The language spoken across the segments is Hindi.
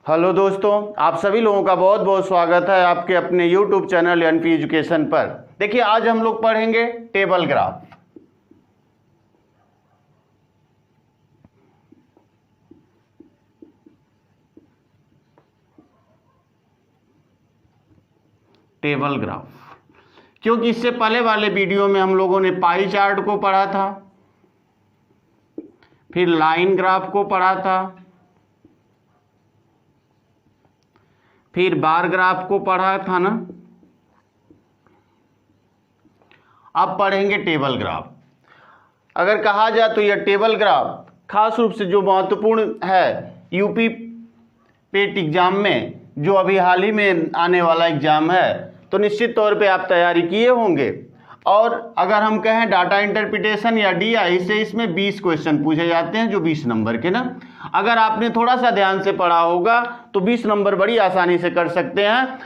हेलो दोस्तों, आप सभी लोगों का बहुत बहुत स्वागत है आपके अपने YouTube चैनल एनपी एजुकेशन पर। देखिए, आज हम लोग पढ़ेंगे टेबल ग्राफ। टेबल ग्राफ, क्योंकि इससे पहले वाले वीडियो में हम लोगों ने पाई चार्ट को पढ़ा था, फिर लाइन ग्राफ को पढ़ा था, फिर बार ग्राफ को पढ़ा था ना। अब पढ़ेंगे टेबल ग्राफ। अगर कहा जाए तो यह टेबल ग्राफ खास रूप से जो महत्वपूर्ण है यूपी पेट एग्जाम में, जो अभी हाल ही में आने वाला एग्जाम है, तो निश्चित तौर पे आप तैयारी किए होंगे। और अगर हम कहें डाटा इंटरप्रिटेशन या डीआई से, इसमें 20 क्वेश्चन पूछे जाते हैं, जो 20 नंबर के ना। अगर आपने थोड़ा सा ध्यान से पढ़ा होगा तो 20 नंबर बड़ी आसानी से कर सकते हैं।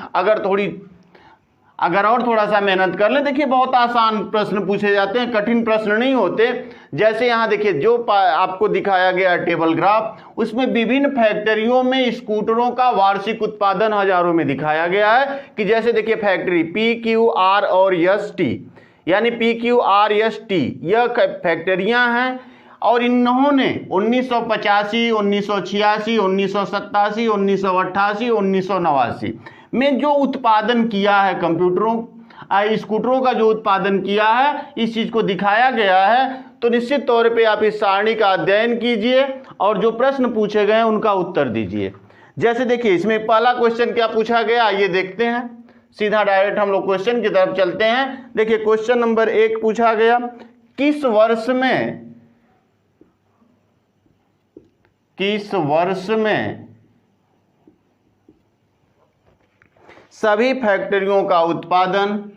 अगर और थोड़ा सा मेहनत कर लें, देखिए बहुत आसान प्रश्न पूछे जाते हैं, कठिन प्रश्न नहीं होते। जैसे यहाँ देखिए जो आपको दिखाया गया टेबल ग्राफ, उसमें विभिन्न फैक्ट्रियों में स्कूटरों का वार्षिक उत्पादन हजारों में दिखाया गया है। कि जैसे देखिए फैक्ट्री PQR और ST, यानी PQR ST यह फैक्ट्रियां हैं, और इन्होंने 1985, 1986, 1987, 1988, 1989 में जो उत्पादन किया है, स्कूटरों का जो उत्पादन किया है, इस चीज को दिखाया गया है। तो निश्चित तौर पे आप इस सारणी का अध्ययन कीजिए और जो प्रश्न पूछे गए हैं उनका उत्तर दीजिए। जैसे देखिए इसमें पहला क्वेश्चन क्या पूछा गया, आइए देखते हैं। सीधा डायरेक्ट हम लोग क्वेश्चन की तरफ चलते हैं। देखिए क्वेश्चन नंबर 1 पूछा गया, किस वर्ष में सभी फैक्ट्रियों का उत्पादन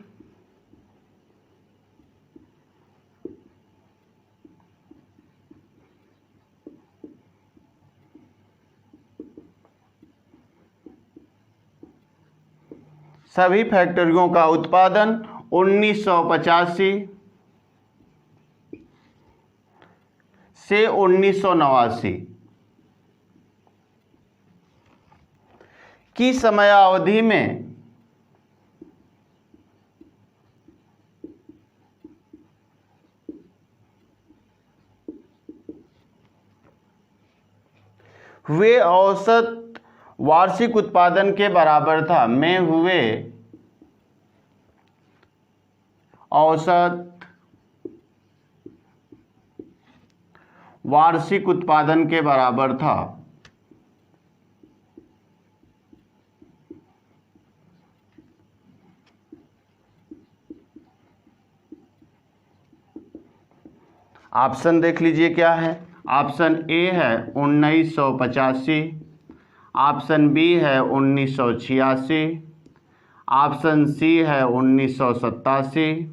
सभी फैक्ट्रियों का उत्पादन 1985 से 1989 की समयावधि में हुए औसत वार्षिक उत्पादन के बराबर था। में हुए औसत वार्षिक उत्पादन के बराबर था। ऑप्शन देख लीजिए क्या है। ऑप्शन ए है 1985, ऑप्शन बी है 1986, ऑप्शन सी है 1987,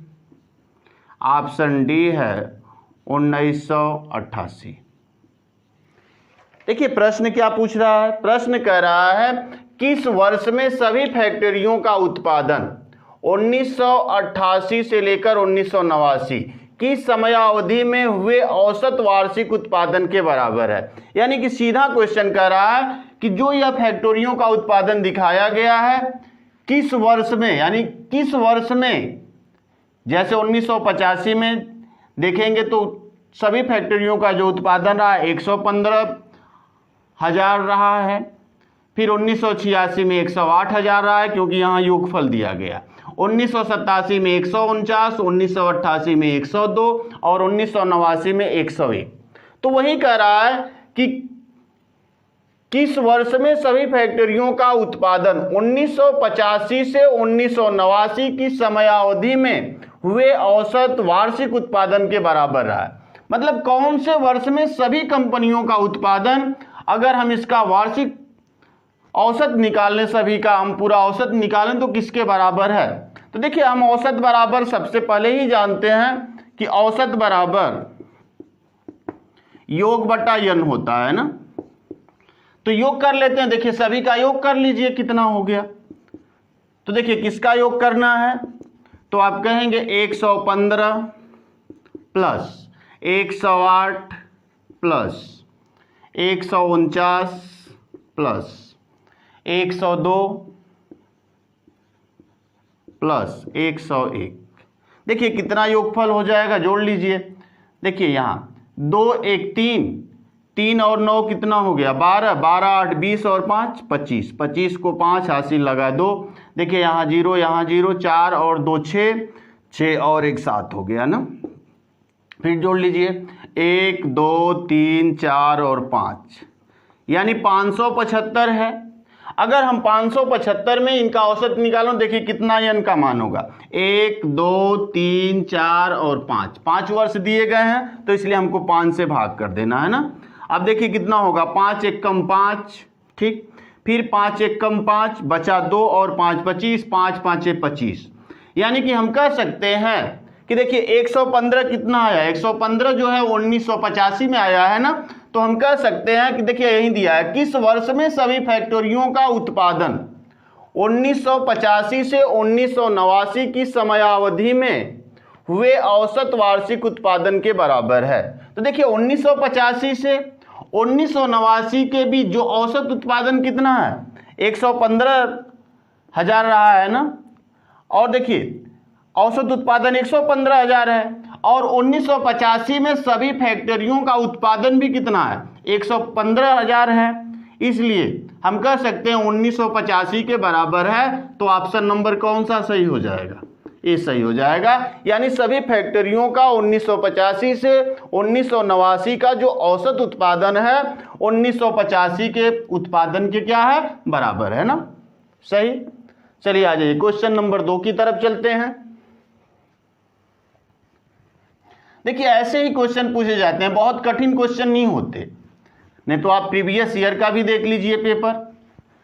ऑप्शन डी है 1988। देखिए प्रश्न क्या पूछ रहा है, प्रश्न कह रहा है किस वर्ष में सभी फैक्ट्रियों का उत्पादन 1988 से लेकर 1989 की समयावधि में हुए औसत वार्षिक उत्पादन के बराबर है। यानी कि सीधा क्वेश्चन कह रहा है कि जो यह फैक्ट्रियों का उत्पादन दिखाया गया है किस वर्ष में, यानी किस वर्ष में। जैसे 1985 में देखेंगे तो सभी फैक्ट्रियों का जो उत्पादन रहा 115,000 रहा है। फिर 1986 में 108,000 रहा है, क्योंकि यहाँ योगफल दिया गया। 1987 में 149, 1988 में 102 और 1989 में 101। तो वही कह रहा है कि किस वर्ष में सभी फैक्ट्रियों का उत्पादन 1985 से 1989 की समयावधि में हुए औसत वार्षिक उत्पादन के बराबर रहा है। मतलब कौन से वर्ष में सभी कंपनियों का उत्पादन, अगर हम इसका वार्षिक औसत निकालें, सभी का हम पूरा औसत निकालें तो किसके बराबर है। तो देखिए हम औसत बराबर सबसे पहले ही जानते हैं कि औसत बराबर योग बटा n होता है ना। तो योग कर लेते हैं। देखिए सभी का योग कर लीजिए, कितना हो गया। तो देखिए किसका योग करना है, तो आप कहेंगे 115 प्लस 108 प्लस 149 प्लस 102 प्लस 101। देखिए कितना योगफल हो जाएगा, जोड़ लीजिए। देखिए यहाँ 2 1 3, 3 और 9 कितना हो गया 12, 12 8 20 और 5 25, 25 को 5 हासिल लगा 2। देखिए यहाँ 0 यहाँ 0, 4 और 2 6, 6 और 1 7 हो गया ना। फिर जोड़ लीजिए 1 2 3 4 और 5, यानी 575 है। अगर हम 575 में इनका औसत निकालो, देखिए कितना n का मान होगा 1 2 3 4 और 5, 5 वर्ष दिए गए हैं तो इसलिए हमको 5 से भाग कर देना है ना। अब देखिए कितना होगा 5 1 कम 5, ठीक, फिर 5 1 कम 5 बचा 2 और 5 25, 5 5 25, यानी कि हम कह सकते हैं कि देखिए 115 कितना आया, 115 जो है 1985 में आया है ना। तो हम कह सकते हैं कि देखिए यही दिया है, किस वर्ष में सभी फैक्टरियों का उत्पादन 1985 से 1989 की समयावधि में हुए औसत वार्षिक उत्पादन के बराबर है। तो देखिए 1985 से 1989 के बीच जो औसत उत्पादन कितना है 115,000 रहा है ना, और देखिए औसत उत्पादन 115,000 है, और 1985 में सभी फैक्टरियों का उत्पादन भी कितना है 115,000 है। इसलिए हम कह सकते हैं 1985 के बराबर है। तो ऑप्शन नंबर कौन सा सही हो जाएगा, ये सही हो जाएगा। यानी सभी फैक्टरियों का 1985 से 1989 का जो औसत उत्पादन है 1985 के उत्पादन के क्या है बराबर है ना, सही। चलिए आ जाइए क्वेश्चन नंबर 2 की तरफ चलते हैं। देखिए ऐसे ही क्वेश्चन पूछे जाते हैं, बहुत कठिन क्वेश्चन नहीं होते, नहीं तो आप प्रीवियस ईयर का भी देख लीजिए पेपर,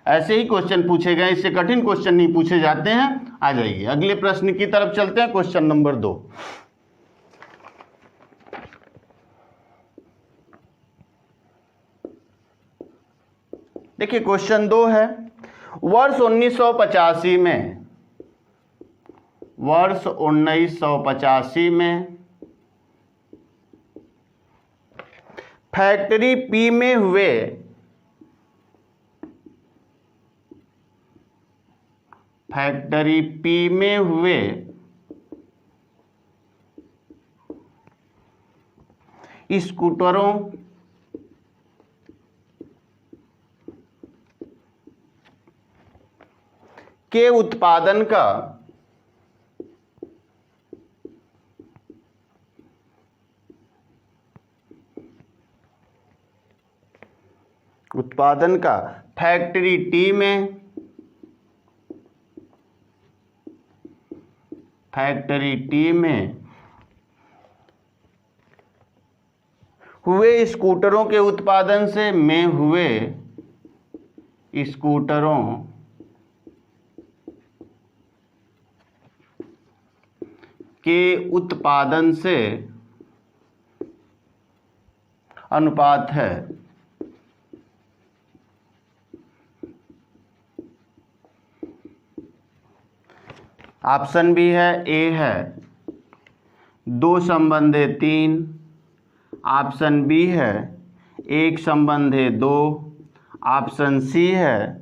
ऐसे ही क्वेश्चन पूछे गए, इससे कठिन क्वेश्चन नहीं पूछे जाते हैं। आ जाइए अगले प्रश्न की तरफ चलते हैं, क्वेश्चन नंबर 2। देखिए क्वेश्चन 2 है, वर्ष 1985 में फैक्ट्री पी में हुए स्कूटरों के उत्पादन का फैक्ट्री टी में हुए स्कूटरों के उत्पादन से स्कूटरों के उत्पादन से अनुपात है। ऑप्शन बी है, ए है 2/3, ऑप्शन बी है 1/2, ऑप्शन सी है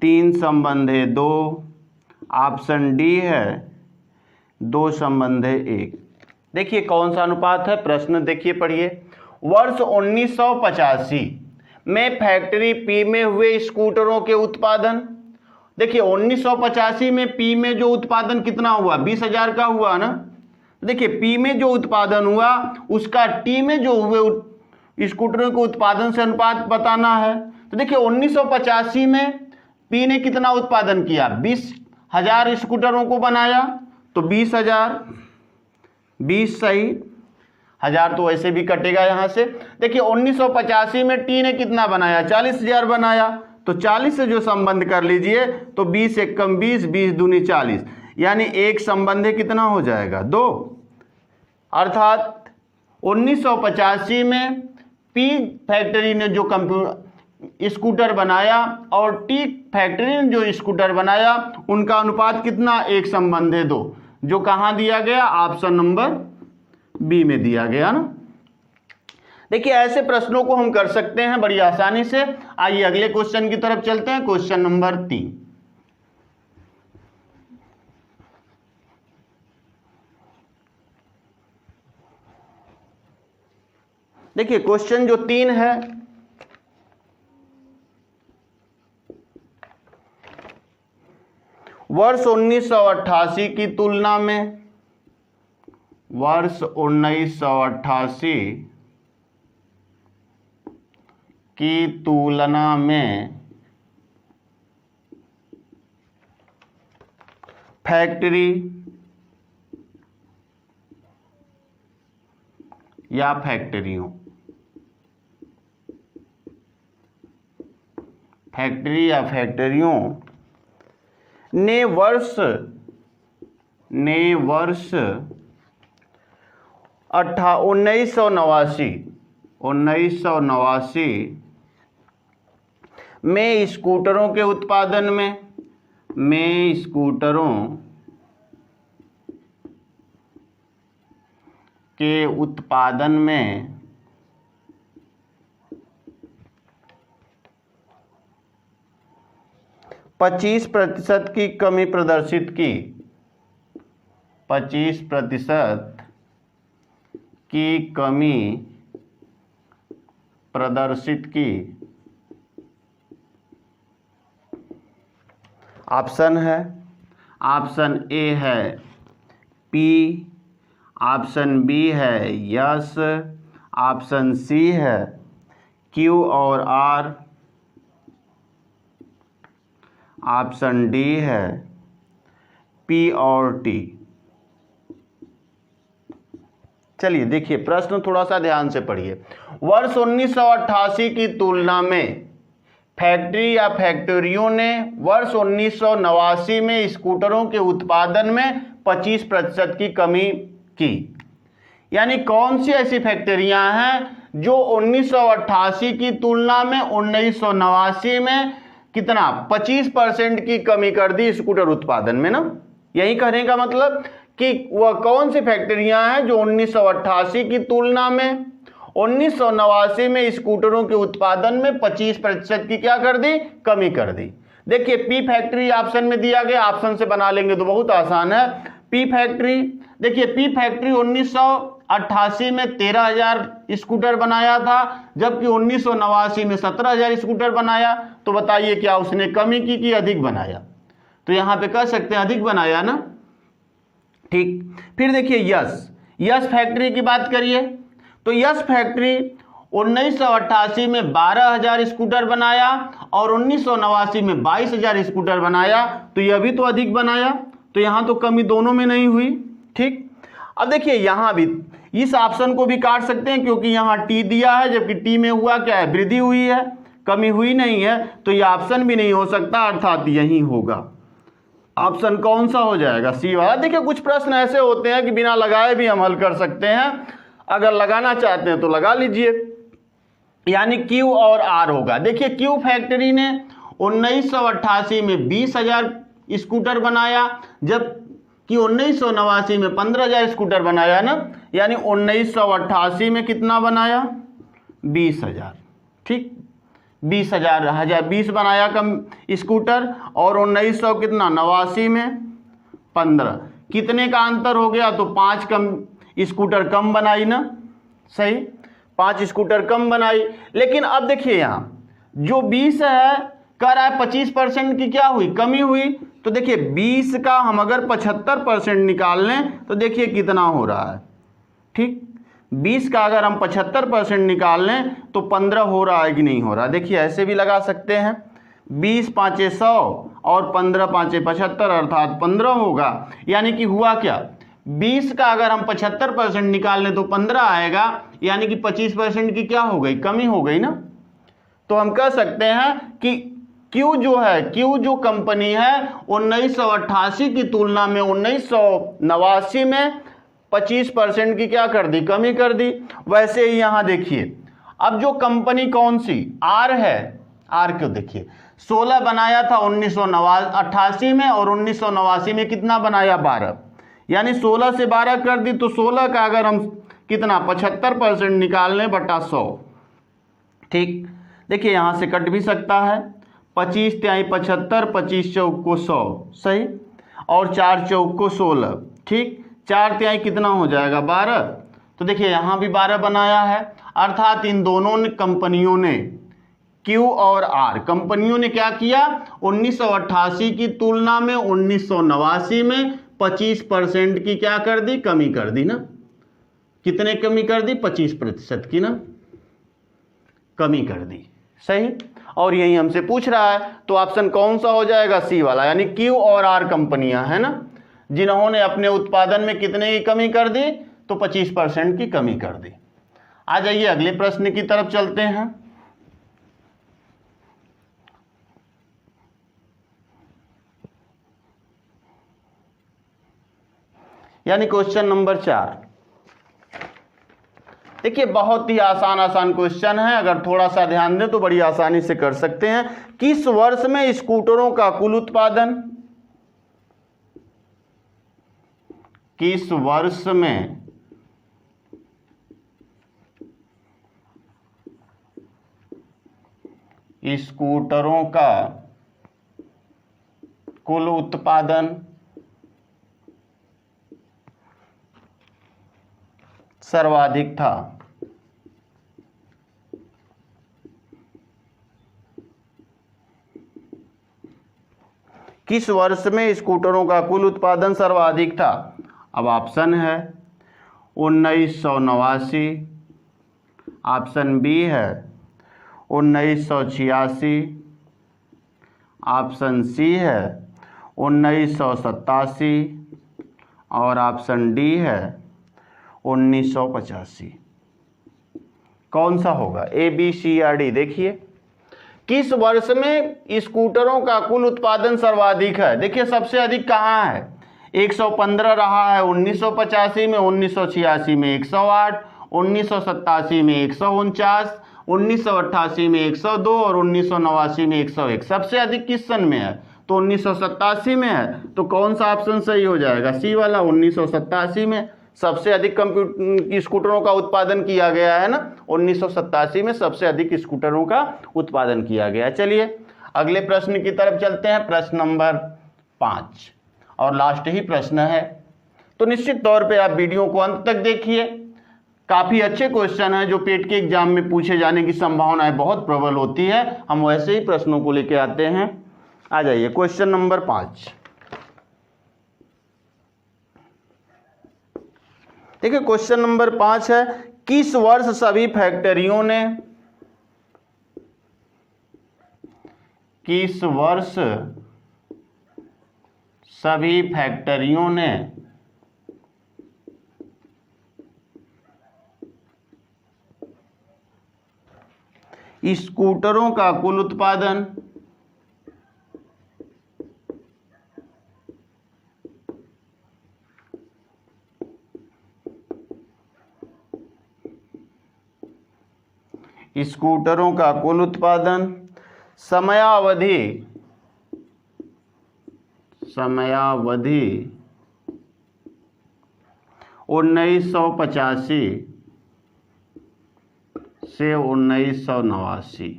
3/2, ऑप्शन डी है 2/1। देखिए कौन सा अनुपात है, प्रश्न देखिए पढ़िए। वर्ष 1985 में फैक्ट्री पी में हुए स्कूटरों के उत्पादन, देखिए 1985 में पी में जो उत्पादन कितना हुआ 20,000 का हुआ ना। देखिए पी में जो उत्पादन हुआ उसका टी में जो हुए स्कूटरों के उत्पादन से अनुपात बताना है। तो देखिए 1985 में पी ने कितना उत्पादन किया 20,000 स्कूटरों को बनाया, तो 20,000, 20 सही, 1000 तो वैसे भी कटेगा यहाँ से। देखिए 1985 में टी ने कितना बनाया 40,000 बनाया, तो 40 से जो संबंध कर लीजिए तो 20 1 कम 20, 20 दूनी 40, यानी एक संबंध कितना हो जाएगा 2। अर्थात 1985 में पी फैक्ट्री ने जो स्कूटर बनाया और टी फैक्ट्री ने जो स्कूटर बनाया उनका अनुपात कितना 1/2, जो कहाँ दिया गया ऑप्शन नंबर बी में दिया गया ना। देखिए ऐसे प्रश्नों को हम कर सकते हैं बड़ी आसानी से। आइए अगले क्वेश्चन की तरफ चलते हैं, क्वेश्चन नंबर 3। देखिए क्वेश्चन जो 3 है, वर्ष 1988 की तुलना में, वर्ष 1988 की तुलना में फैक्ट्री या फैक्ट्रियों, फैक्ट्री या फैक्ट्रियों ने वर्ष 1989 में स्कूटरों के उत्पादन में स्कूटरों के उत्पादन में 25% की कमी प्रदर्शित की, 25% की कमी प्रदर्शित की। ऑप्शन है, ऑप्शन ए है पी, ऑप्शन बी है यस, ऑप्शन सी है क्यू और आर, ऑप्शन डी है पी और टी। चलिए देखिए प्रश्न थोड़ा सा ध्यान से पढ़िए। वर्ष 1988 की तुलना में फैक्ट्री या फैक्ट्रियों ने वर्ष 1989 में स्कूटरों के उत्पादन में 25% की कमी की। यानी कौन सी ऐसी फैक्ट्रियां हैं जो 1988 की तुलना में 1989 में कितना 25% की कमी कर दी स्कूटर उत्पादन में ना। यही कहने का मतलब कि वह कौन सी फैक्ट्रियां हैं जो 1988 की तुलना में 1989 में स्कूटरों के उत्पादन में 25% की क्या कर दी, कमी कर दी। देखिए पी फैक्ट्री ऑप्शन में दिया गया, ऑप्शन से बना लेंगे तो बहुत आसान है। पी फैक्ट्री, देखिए पी फैक्ट्री 1988 में 13,000 स्कूटर बनाया था, जबकि 1989 में 17,000 स्कूटर बनाया। तो बताइए क्या उसने कमी की कि अधिक बनाया? तो यहां पे कह सकते हैं अधिक बनाया ना। ठीक, फिर देखिए यस फैक्ट्री की बात करिए तो यस फैक्ट्री 1988 में 12,000 स्कूटर बनाया और 1989 में 22,000 स्कूटर बनाया, तो यह भी तो अधिक बनाया। तो यहां तो कमी दोनों में नहीं हुई। ठीक, अब देखिए यहां भी इस ऑप्शन को भी काट सकते हैं क्योंकि यहां टी दिया है, जबकि टी में हुआ क्या है, वृद्धि हुई है, कमी हुई नहीं है। तो यह ऑप्शन भी नहीं हो सकता, अर्थात यही होगा। ऑप्शन कौन सा हो जाएगा, सी वाला। देखिए कुछ प्रश्न ऐसे होते हैं कि बिना लगाए भी हम हल कर सकते हैं, अगर लगाना चाहते हैं तो लगा लीजिए। यानी क्यू और आर होगा। देखिए क्यू फैक्ट्री ने 1988 में 20,000 स्कूटर बनाया, जबकि 1989 में 15,000 स्कूटर बनाया ना। यानी 1988 में कितना बनाया, 20,000। ठीक, 20 बनाया कम स्कूटर, और 1900 कितना 89 में 15। कितने का अंतर हो गया, तो 5 कम स्कूटर कम बनाई ना। सही, 5 स्कूटर कम बनाई। लेकिन अब देखिए यहाँ जो 20 है कह रहा है 25% की क्या हुई, कमी हुई। तो देखिए 20 का हम अगर 75% निकाल लें तो देखिए कितना हो रहा है। ठीक, 20 का अगर हम 75% निकाल लें तो 15 हो रहा है कि नहीं हो रहा। देखिए ऐसे भी लगा सकते हैं, 20 5 100 और 15 5 75, अर्थात 15 होगा। यानी कि हुआ क्या, 20 का अगर हम 75% निकाल लें तो 15 आएगा, यानी कि 25% की क्या हो गई, कमी हो गई ना। तो हम कह सकते हैं कि क्यू जो कंपनी है 1988 की तुलना में 1989 में 25% की क्या कर दी, कमी कर दी। वैसे ही यहां देखिए अब जो कंपनी कौन सी, आर है, आर को देखिए 16 बनाया था 1988 में, और 1989 में कितना बनाया, 12। यानी 16 से 12 कर दी, तो 16 का अगर हम कितना 75% निकालने बटा 100। ठीक, देखिए यहाँ से कट भी सकता है, 25 तिहाई 75, 25 चौक को 100, सही, और 4 चौक को 16। ठीक, 4 तिहाई कितना हो जाएगा 12। तो देखिए यहाँ भी 12 बनाया है, अर्थात इन दोनों ने कंपनियों ने Q और R कंपनियों ने क्या किया, 1988 की तुलना में 1989 में 25% की क्या कर दी, कमी कर दी ना। कितने कमी कर दी, 25% की ना कमी कर दी, सही। और यही हमसे पूछ रहा है, तो ऑप्शन कौन सा हो जाएगा, सी वाला, यानी Q और R कंपनियां है ना, जिन्होंने अपने उत्पादन में कितने की कमी कर दी, तो 25% की कमी कर दी। आ जाइए अगले प्रश्न की तरफ चलते हैं। यानी क्वेश्चन नंबर 4। देखिए बहुत ही आसान क्वेश्चन है, अगर थोड़ा सा ध्यान दें तो बड़ी आसानी से कर सकते हैं। किस वर्ष में स्कूटरों का कुल उत्पादन, किस वर्ष में स्कूटरों का कुल उत्पादन सर्वाधिक था। किस वर्ष में स्कूटरों का कुल उत्पादन सर्वाधिक था। अब ऑप्शन है 1989, ऑप्शन बी है 1986, ऑप्शन सी है 1987 और ऑप्शन डी है 1985। कौन सा होगा, ए बी सी या डी। देखिए किस वर्ष में स्कूटरों का कुल उत्पादन सर्वाधिक है। देखिए सबसे अधिक कहाँ है, 115 रहा है 1985 में, 1986 में 108, 1987 में 149, 1988 में 102 और 1989 में 101। सबसे अधिक किस सन में है, तो 1987 में है। तो कौन सा ऑप्शन सही हो जाएगा, सी वाला, 1987 में सबसे अधिक स्कूटरों का उत्पादन किया गया है ना, 1987 में सबसे अधिक स्कूटरों का उत्पादन किया गया। चलिए अगले प्रश्न की तरफ चलते हैं, प्रश्न नंबर 5 और लास्ट ही प्रश्न है। तो निश्चित तौर पे आप वीडियो को अंत तक देखिए, काफ़ी अच्छे क्वेश्चन हैं जो पेट के एग्जाम में पूछे जाने की संभावनाएं बहुत प्रबल होती है। हम वैसे ही प्रश्नों को लेके आते हैं। आ जाइए क्वेश्चन नंबर 5। देखिए क्वेश्चन नंबर 5 है, किस वर्ष सभी फैक्ट्रियों ने, किस वर्ष सभी फैक्ट्रियों ने स्कूटरों का कुल उत्पादन स्कूटरों का कुल उत्पादन समयावधि 1985 से 1989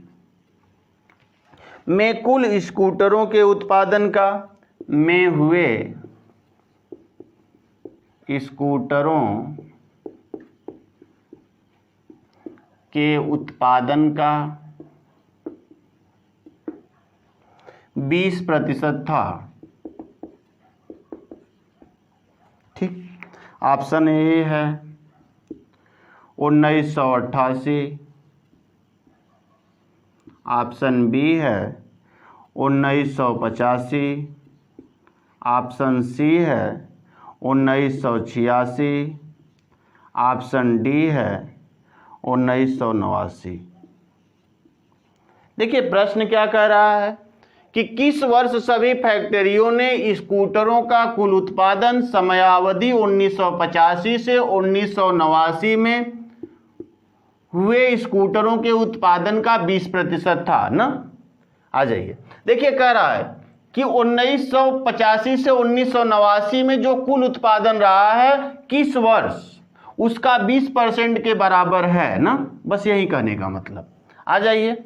में कुल स्कूटरों के उत्पादन का, में हुए स्कूटरों के उत्पादन का 20% था। ठीक, ऑप्शन ए है 1988, ऑप्शन बी है 1985, ऑप्शन सी है 1986, ऑप्शन डी है 1989। देखिए प्रश्न क्या कह रहा है कि किस वर्ष सभी फैक्ट्रियों ने स्कूटरों का कुल उत्पादन समयावधि 1985 से 1989 में हुए स्कूटरों के उत्पादन का 20% था ना। आ जाइए, देखिए कह रहा है कि 1985 से 1989 में जो कुल उत्पादन रहा है, किस वर्ष उसका 20% के बराबर है ना, बस यही कहने का मतलब। आ जाइए,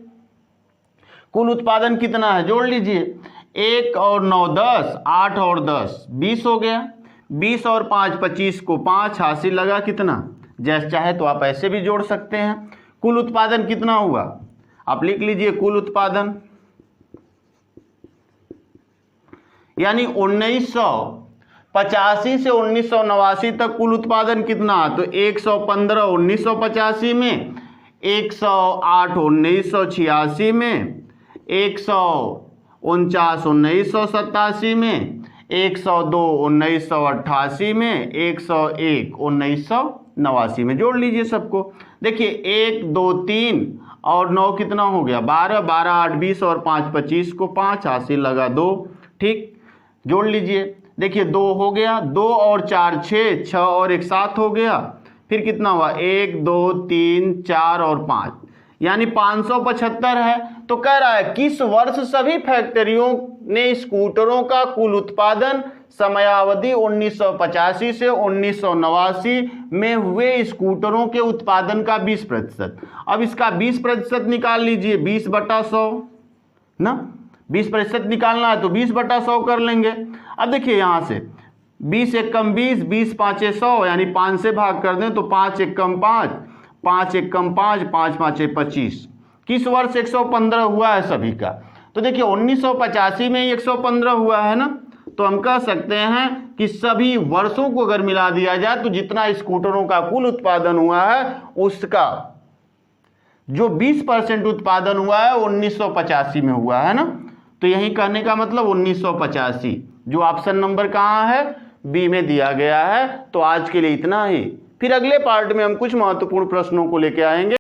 कुल उत्पादन कितना है जोड़ लीजिए, 1 और 9 10, 8 और 10 20 हो गया, 20 और 5 25 को 5 हासिल लगा कितना, जैसे चाहे तो आप ऐसे भी जोड़ सकते हैं। कुल उत्पादन कितना हुआ, आप लिख लीजिए कुल उत्पादन, यानी 1985 से 1989 तक कुल उत्पादन कितना, तो 115 1985 में, 108 1986 में, 149 1987 में, 102 1988 में, 101 1989 में। जोड़ लीजिए सबको। देखिए 1 2 3 और 9 कितना हो गया, 12, 12 8 20 और 5 25 को 5 हासिल लगा 2। ठीक, जोड़ लीजिए। देखिए 2 हो गया, 2 और 4 6, 6 और 1 7 हो गया, फिर कितना हुआ 1 2 3 4 और 5, यानी 575 है। तो कह रहा है किस वर्ष सभी फैक्ट्रियों ने स्कूटरों का कुल उत्पादन समयावधि 1985 से 1989 में हुए स्कूटरों के उत्पादन का 20%। अब इसका 20% निकाल लीजिए, 20/100 ना, 20% निकालना है तो 20/100 कर लेंगे। अब देखिए यहाँ से 20 एकम 20, 20 5 100, यानी 5 से भाग कर दें तो 5 एकम 5, 5 एकम 5, 5 5 25। किस वर्ष 115 हुआ है सभी का, तो देखिए 1985 में 115 हुआ है ना, तो हम कह सकते हैं कि सभी वर्षों को अगर मिला दिया जाए तो जितना स्कूटरों का कुल उत्पादन हुआ है उसका जो 20% उत्पादन हुआ है 1985 में हुआ है ना। तो यही कहने का मतलब 1985, जो ऑप्शन नंबर कहाँ है, बी में दिया गया है। तो आज के लिए इतना ही, फिर अगले पार्ट में हम कुछ महत्वपूर्ण प्रश्नों को लेकर आएंगे।